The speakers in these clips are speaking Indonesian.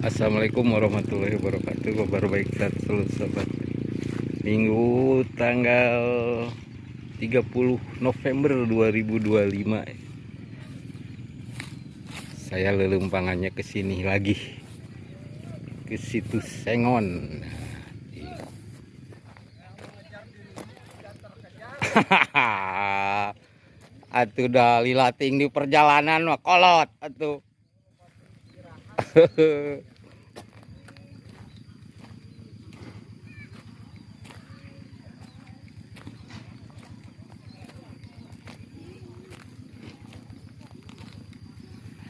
Assalamualaikum warahmatullahi wabarakatuh. Kabar baik seluruh sobat. Minggu tanggal 30 November 2025. Saya lelempangannya ke sini lagi. Ke situs Sengon. Atuh dah lilating di perjalanan mah kolot atuh.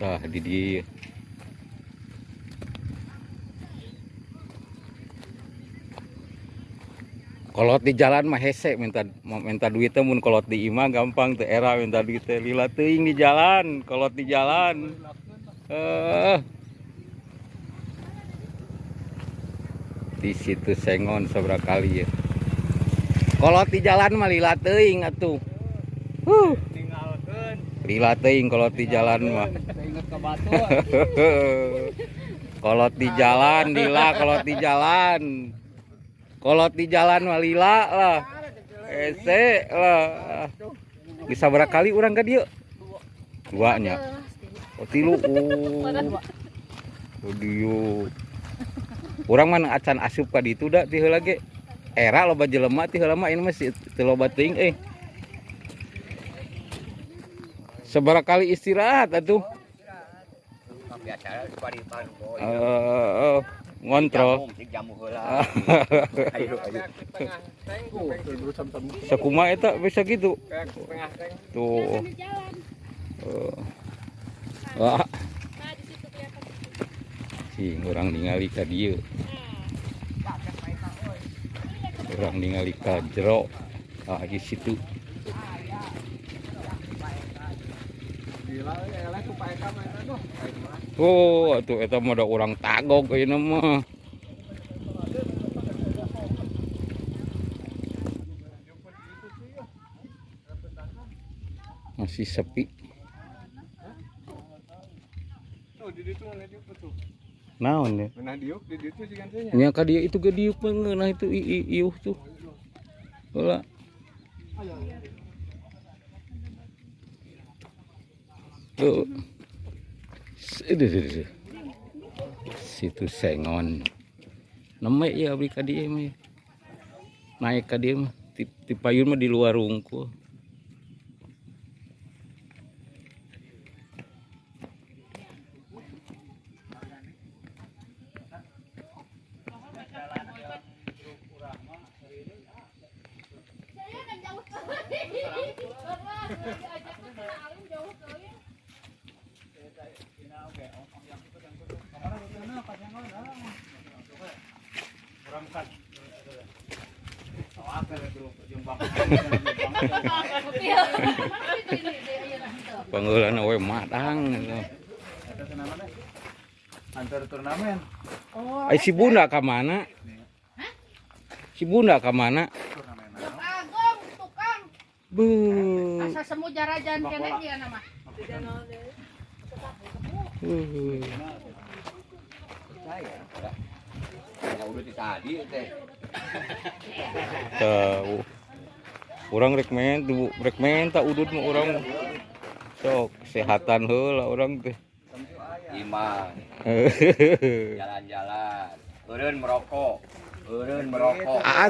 Tah di dia. Kolot di jalan mah hese minta duitnya mun kolot di imah gampang teu era minta duit teh lila teuing di jalan, kolot di jalan. Di situ Sengon seberapa kali ya. Kolot di jalan mah lila teuing atuh. Lila teuing kolot di jalan mah. Kolot di jalan, lila kolot di jalan. Kolot di jalan mah lila lah. Ese lah. Bisa berapa kali orang ke dia? Duanya. Oh tilu. Oh dia. Urang mah acan asup ka ditu da ti heula ge. Era loba jelema ti heula mah ini masih teu loba teuing Sabaraha kali istirahat atuh? Ngontrol. Sakuma eta bisa gitu. Tuh. Wah. Si orang ningali ka dieu. Orang ningali ka jero. Ah di situ. Oh, atuh eta mah da urang tagog ieu mah. Masih sepi. Naon ya? Nya ka dia itu ge diuk nah itu iuh tuh. Heula. Tuh. Situ Sengon. Neme ya abdi ka dieu mah. Naik ka dieu mah ti payun mah di luar rungkul. Pangeulan we madang gitu. Antar turnamen. Ai si Bunda ka mana? Si Bunda ka mana? Agong tukang. Bu. Asa semu jarajan kene dia nama. Tahu. Urang rek menta udud mah urang sok kesehatan heula urang teh. Iman. Jalan-jalan. Eureun merokok.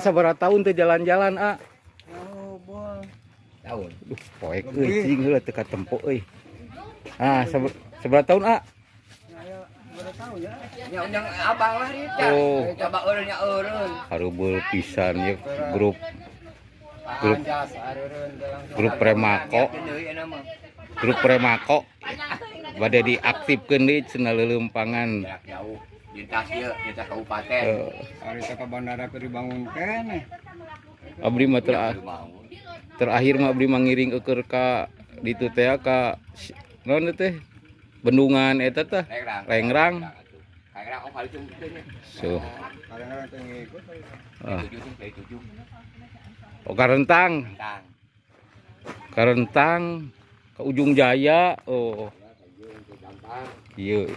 Sabaraha tahun teh jalan-jalan Tahun. Duh, poek euy cing heula teu katempo euy. Sabaraha tahun Yang abang lah Rita. Oh. Coba eureun. Hareubeuh pisan ya grup Premako. Grup Premako. Bade diaktifkeun deui cenah leuleumpangan. Jauh. Lintas ieu, lintas kabupaten. Ari ka bandara keur dibangun keneh. Abdi mah terakhir mah abdi mangiring eukeur ka ditu teh ka naon teh? Bendungan eta teh. Rengrang. Rengrang kali nya. So. Kadang-kadang teh ngikut. Oh Karentang. Karentang ke Ujung Jaya. Oh. Iya.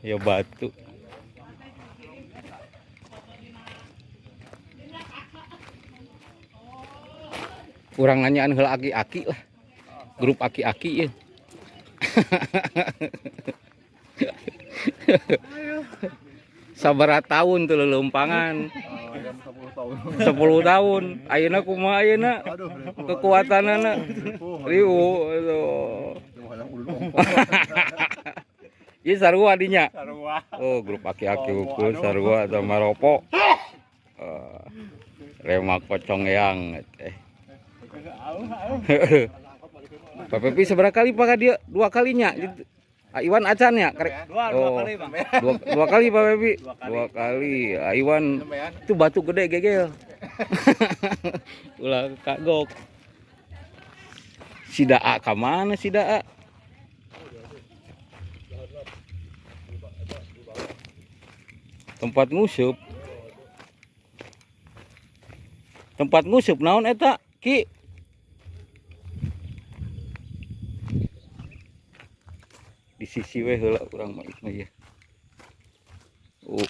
Ya batu. Kurang nanyaan heula aki-aki lah. Grup aki-aki ya. Sabaraha tahun tuh lelumpangan. 10 tahun. Ayeuna kumaha ayeuna? Kekuatanana riu atuh. Ieu sarua dinya. Oh, grup aki-aki ukur sarua atau maropo. Remak pocong yang teh. Pak Pepi seberapa kali Pak dia? 2 kalinya. Iwan acan ya? Dua kali, Bang. Dua kali Pak Pepi. 2 kali. Iwan itu batu gede gegel. Ulah kagok. Si Daa ka mana si Daa? Tempat ngusup. Tempat ngusup naon eta, Ki? Di sisi we heula urang mah ieu. Oh.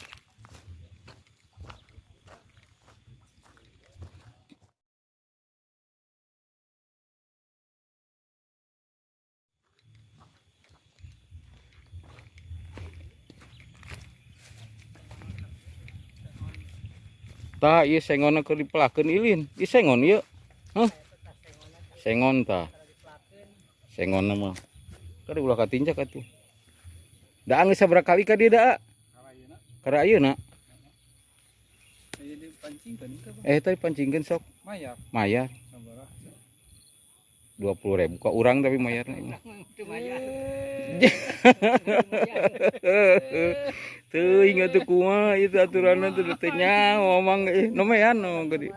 Tah ieu sengonna keur dipelakeun ilin. Ieu sengon ieu. Hah? Sengon tah. Sengonna mah. Kada ulah katinjak atuh. Da geus sabaraha kali ka dieu da? Kara ayeuna. Tadi pancingkeun sok. Mayar. 20.000 kok urang tapi mayarna. Teuing atuh kumaha ieu aturanna teh teu nyaho mangga nomean no gede.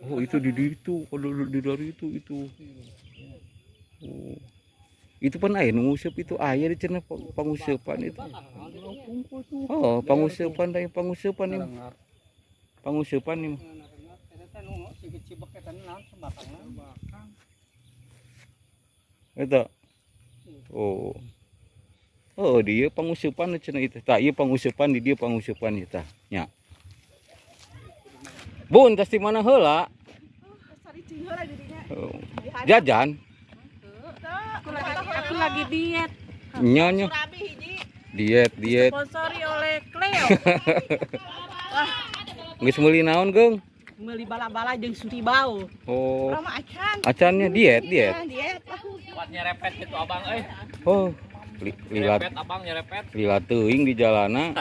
Oh itu di ditu, kalau di dari itu. Oh. Itu pan aya nu nguseup itu aya di cenah panguseupan itu. Oh, panguseupan da panguseupan ini. Panguseupan ini. Eta. Oh. Oh, dia panguseupan cenah itu. Tah ieu panguseupan di dieu panguseupan ieu tah. Nya. Bun, tos di mana heula? Oh. Jajan. Aku lagi diet. Nyonya. Diet. Sponsori oleh Cleo. Geus meuli naon, Geung? Meuli bala-bala jeung suribau. Oh. Rama acan. Acannya diet. Diet. Kuat nyerepet gitu abang Oh. Lila abang nyerepet. lila teuing di jalana.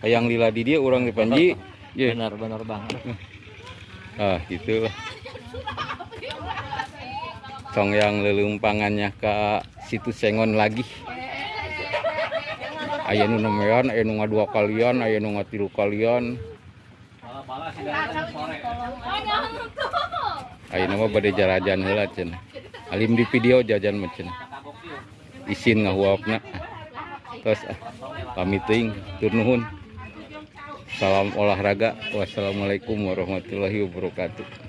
Hayang lila di dieu urang di Panji. Ye. Benar Bang. Ah, gitu lah. Song yang lelumpangannya ke situ sengon lagi. Aya nu nomean, aya nu 2 kalian, aya nu 3 kalian. Aya nama bade jarajan heula cenah. Alim di video jajan mah cenah. Isin ngahuapna. Tos pamit teuing, tur nuhun. Salam olahraga. Wassalamualaikum warahmatullahi wabarakatuh.